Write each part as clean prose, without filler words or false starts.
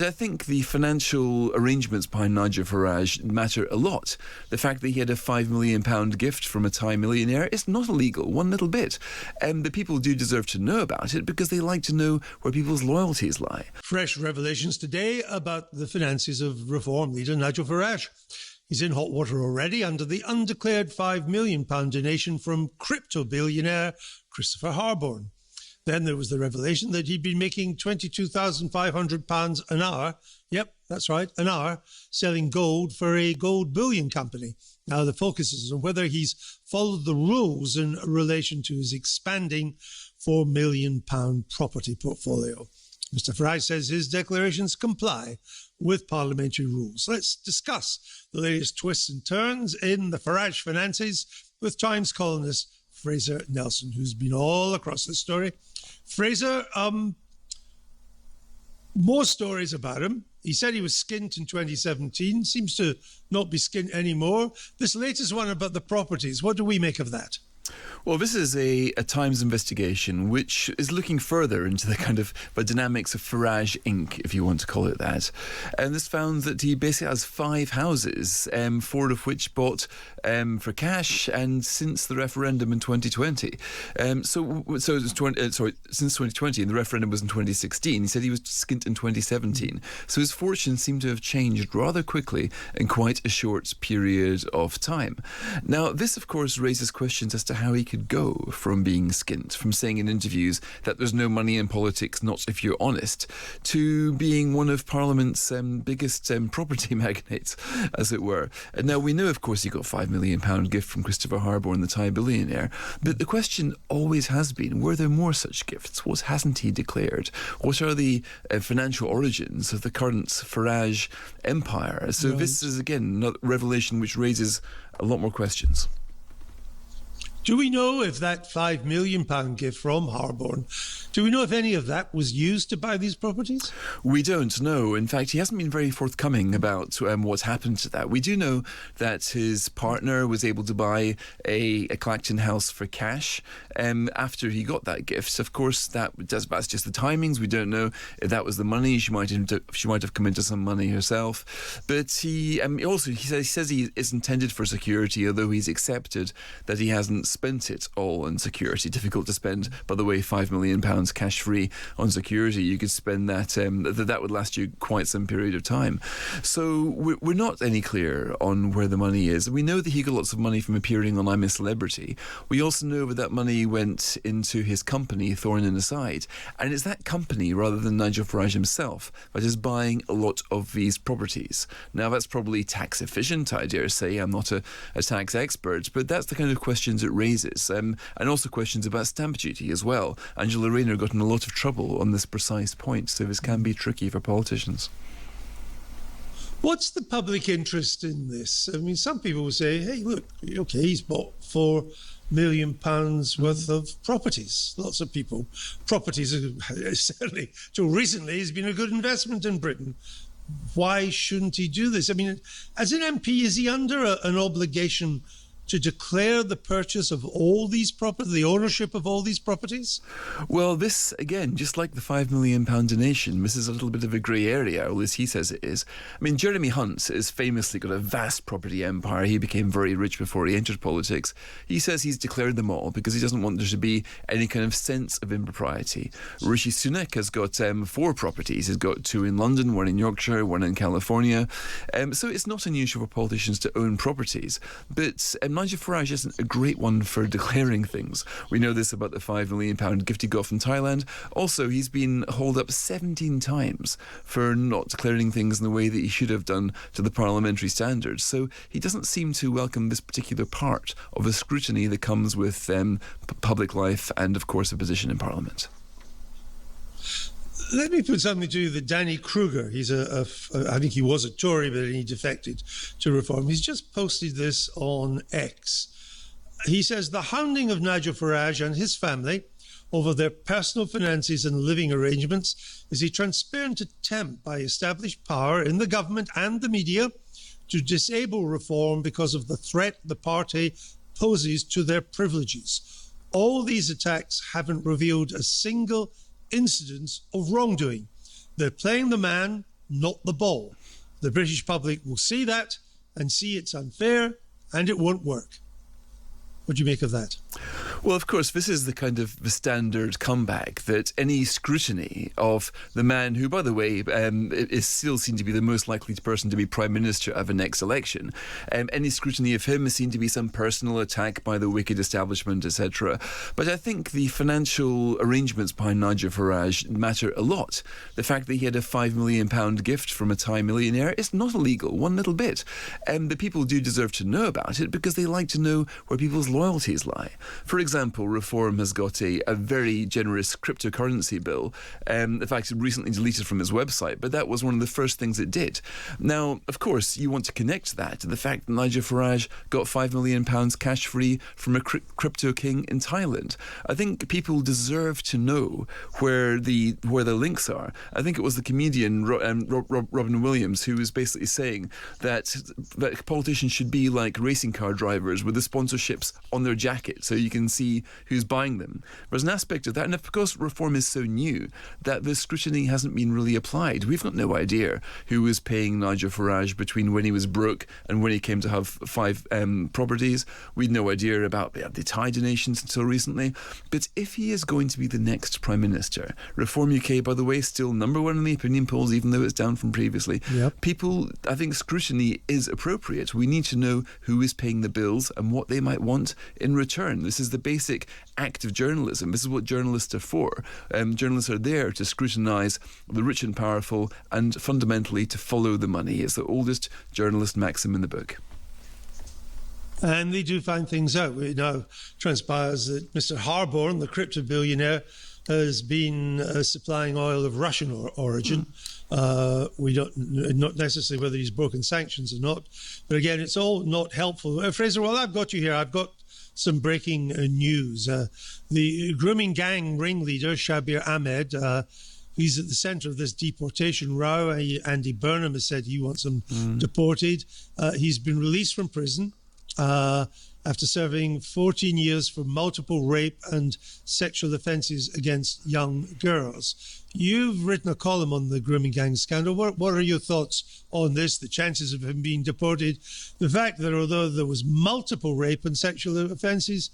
I think the financial arrangements behind Nigel Farage matter a lot. The fact that he had a £5 million gift from a Thai millionaire is not illegal, one little bit. But people do deserve to know about it because they like to know where people's loyalties lie. Fresh revelations today about the finances of Reform leader Nigel Farage. He's in hot water already under the undeclared £5 million donation from crypto billionaire Christopher Harborne. Then there was the revelation that he'd been making £22,500 an hour. Yep, that's right, an hour, selling gold for a gold bullion company. Now the focus is on whether he's followed the rules in relation to his expanding £4 million property portfolio. Mr. Farage says his declarations comply with parliamentary rules. Let's discuss the latest twists and turns in the Farage finances with Times columnist Fraser Nelson, who's been all across this story. Fraser, more stories about him. He said he was skint in 2017, seems to not be skint anymore. This latest one about the properties, what do we make of that? Well, this is a Times investigation which is looking further into the kind of the dynamics of Farage Inc., if you want to call it that. And this found that he basically has 5 houses, 4 of which bought for cash, and since the referendum in 2020. Since 2020, and the referendum was in 2016. He said he was skint in 2017. So his fortunes seem to have changed rather quickly in quite a short period of time. Now, this, of course, raises questions as to how he could go from being skint, from saying in interviews that there's no money in politics, not if you're honest, to being one of Parliament's biggest property magnates, as it were. And now, we know, of course, he got £5 million gift from Christopher Harborne, the Thai billionaire, but the question always has been, were there more such gifts? What hasn't he declared? What are the financial origins of the current Farage empire? So this is, again, a revelation which raises a lot more questions. Do we know if that £5 million gift from Harborne, do we know if any of that was used to buy these properties? We don't know. In fact, he hasn't been very forthcoming about what's happened to that. We do know that his partner was able to buy a Clacton house for cash after he got that gift. Of course, that's just the timings. We don't know if that was the money. She might have come into some money herself. But he says he is intended for security, although he's accepted that he hasn't spent it all on security. Difficult to spend, by the way, £5 million cash free on security. You could spend that, that would last you quite some period of time. So we're not any clear on where the money is. We know that he got lots of money from appearing on I'm a Celebrity. We also know that that money went into his company, Thorn in the Side. And it's that company, rather than Nigel Farage himself, that is buying a lot of these properties. Now, that's probably tax efficient, I dare say. I'm not a tax expert, but that's the kind of questions it raises. And also questions about stamp duty as well. Angela Rayner got in a lot of trouble on this precise point, so this can be tricky for politicians. What's the public interest in this? I mean, some people will say, hey, look, okay, he's bought £4 million worth of properties. Lots of people. Properties, certainly, till recently, has been a good investment in Britain. Why shouldn't he do this? I mean, as an MP, is he under an obligation to declare the purchase of all these properties, the ownership of all these properties? Well, this, again, just like the £5 million donation, this is a little bit of a grey area, or as he says it is. I mean, Jeremy Hunt has famously got a vast property empire. He became very rich before he entered politics. He says he's declared them all because he doesn't want there to be any kind of sense of impropriety. Rishi Sunak has got 4 properties. He's got 2 in London, 1 in Yorkshire, 1 in California. So it's not unusual for politicians to own properties. But Nigel Farage isn't a great one for declaring things. We know this about the £5 million gift he got from Thailand. Also, he's been hauled up 17 times for not declaring things in the way that he should have done to the parliamentary standards. So he doesn't seem to welcome this particular part of the scrutiny that comes with public life and, of course, a position in Parliament. Let me put something to you that Danny Kruger, he's I think he was a Tory, but he defected to Reform. He's just posted this on X. He says the hounding of Nigel Farage and his family over their personal finances and living arrangements is a transparent attempt by established power in the government and the media to disable Reform because of the threat the party poses to their privileges. All these attacks haven't revealed a single incidents of wrongdoing. They're playing the man not the ball. The British public will see that and see it's unfair and it won't work. What do you make of that? Well, of course, this is the kind of the standard comeback that any scrutiny of the man who, by the way, is still seen to be the most likely person to be Prime Minister of the next election. Any scrutiny of him is seen to be some personal attack by the wicked establishment, etc. But I think the financial arrangements behind Nigel Farage matter a lot. The fact that he had a £5 million gift from a Thai millionaire is not illegal, one little bit. The people do deserve to know about it because they like to know where people's loyalties lie. For example, Reform has got a very generous cryptocurrency bill. In fact, it recently deleted from its website, but that was one of the first things it did. Now, of course, you want to connect that to the fact that Nigel Farage got £5 million cash-free from a crypto king in Thailand. I think people deserve to know where the links are. I think it was the comedian Robin Williams who was basically saying that politicians should be like racing car drivers with the sponsorships on their jacket so you can see who's buying them. There's an aspect of that, and of course Reform is so new that the scrutiny hasn't been really applied. We've got no idea who was paying Nigel Farage between when he was broke and when he came to have 5 properties. We'd no idea about the Thai donations until recently. But if he is going to be the next Prime Minister, Reform UK, by the way, still number 1 in the opinion polls, even though it's down from previously. Yep. People, I think scrutiny is appropriate. We need to know who is paying the bills and what they might want in return. This is the basic act of journalism. This is what journalists are for. Journalists are there to scrutinise the rich and powerful and fundamentally to follow the money. It's the oldest journalist maxim in the book. And they do find things out. It now transpires that Mr. Harborne, the crypto billionaire, has been supplying oil of Russian origin. We don't not necessarily whether he's broken sanctions or not. But again, it's all not helpful. Fraser, while I've got you here, I've got some breaking news. The grooming gang ringleader, Shabir Ahmed, he's at the centre of this deportation row. Andy Burnham has said he wants him deported. He's been released from prison after serving 14 years for multiple rape and sexual offences against young girls. You've written a column on the grooming gang scandal. What are your thoughts on this, the chances of him being deported? The fact that although there was multiple rape and sexual offences,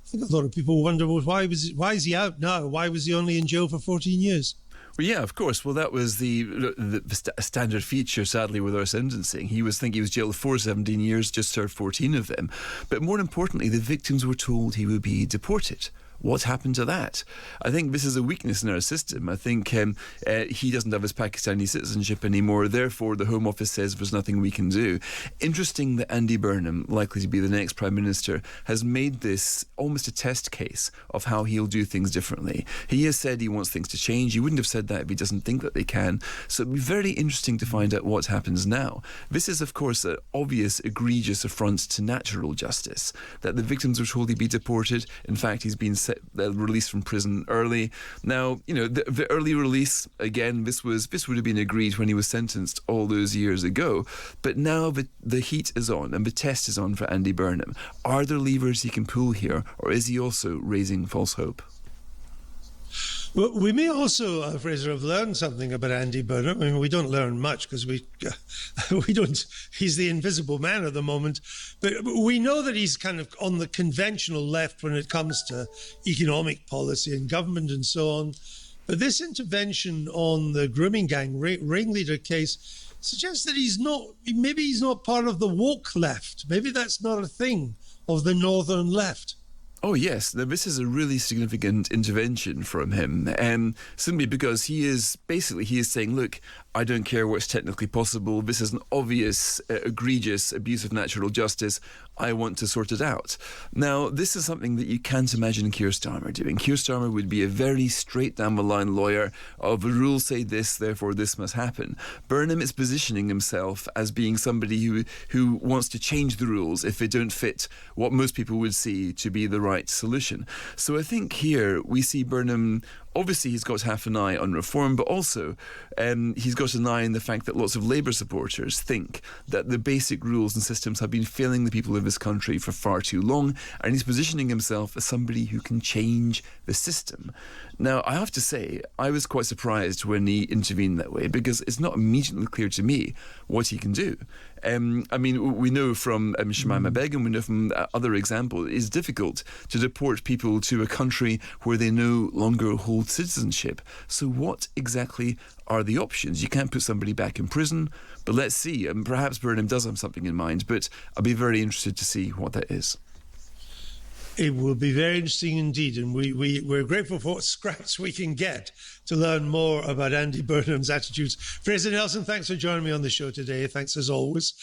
I think a lot of people wonder, well, why is he out now? Why was he only in jail for 14 years? Well, yeah, of course. Well, that was the standard feature, sadly, with our sentencing. He was jailed for 17 years, just served 14 of them. But more importantly, the victims were told he would be deported. What happened to that? I think this is a weakness in our system. I think he doesn't have his Pakistani citizenship anymore. Therefore, the Home Office says there's nothing we can do. Interesting that Andy Burnham, likely to be the next Prime Minister, has made this almost a test case of how he'll do things differently. He has said he wants things to change. He wouldn't have said that if he doesn't think that they can. So it'll be very interesting to find out what happens now. This is, of course, an obvious, egregious affront to natural justice, that the victims were told he'd be deported. In fact, he's been released from prison early. Now, the early release, again, this would have been agreed when he was sentenced all those years ago. But now the heat is on and the test is on for Andy Burnham. Are there levers he can pull here, or is he also raising false hope? Well, we may also, Fraser, have learned something about Andy Burnham. I mean, we don't learn much because we don't. He's the invisible man at the moment, but we know that he's kind of on the conventional left when it comes to economic policy and government and so on. But this intervention on the grooming gang ringleader case suggests that maybe he's not part of the woke left. Maybe that's not a thing of the northern left. Oh, yes. This is a really significant intervention from him, simply because he is saying, look, I don't care what's technically possible. This is an obvious, egregious abuse of natural justice. I want to sort it out. Now, this is something that you can't imagine Keir Starmer doing. Keir Starmer would be a very straight-down-the-line lawyer of the rules say this, therefore this must happen. Burnham is positioning himself as being somebody who wants to change the rules if they don't fit what most people would see to be the right solution. So I think here we see Burnham obviously he's got half an eye on reform, but also he's got an eye on the fact that lots of Labour supporters think that the basic rules and systems have been failing the people of this country for far too long, and he's positioning himself as somebody who can change the system. Now, I have to say, I was quite surprised when he intervened that way, because it's not immediately clear to me what he can do. I mean, we know from Shamima Begum, we know from other examples, it's difficult to deport people to a country where they no longer hold citizenship. So what exactly are the options? You can't put somebody back in prison, but let's see. Perhaps Burnham does have something in mind, but I'll be very interested to see what that is. It will be very interesting indeed, and we're grateful for what scraps we can get to learn more about Andy Burnham's attitudes. Fraser Nelson, thanks for joining me on the show today. Thanks as always.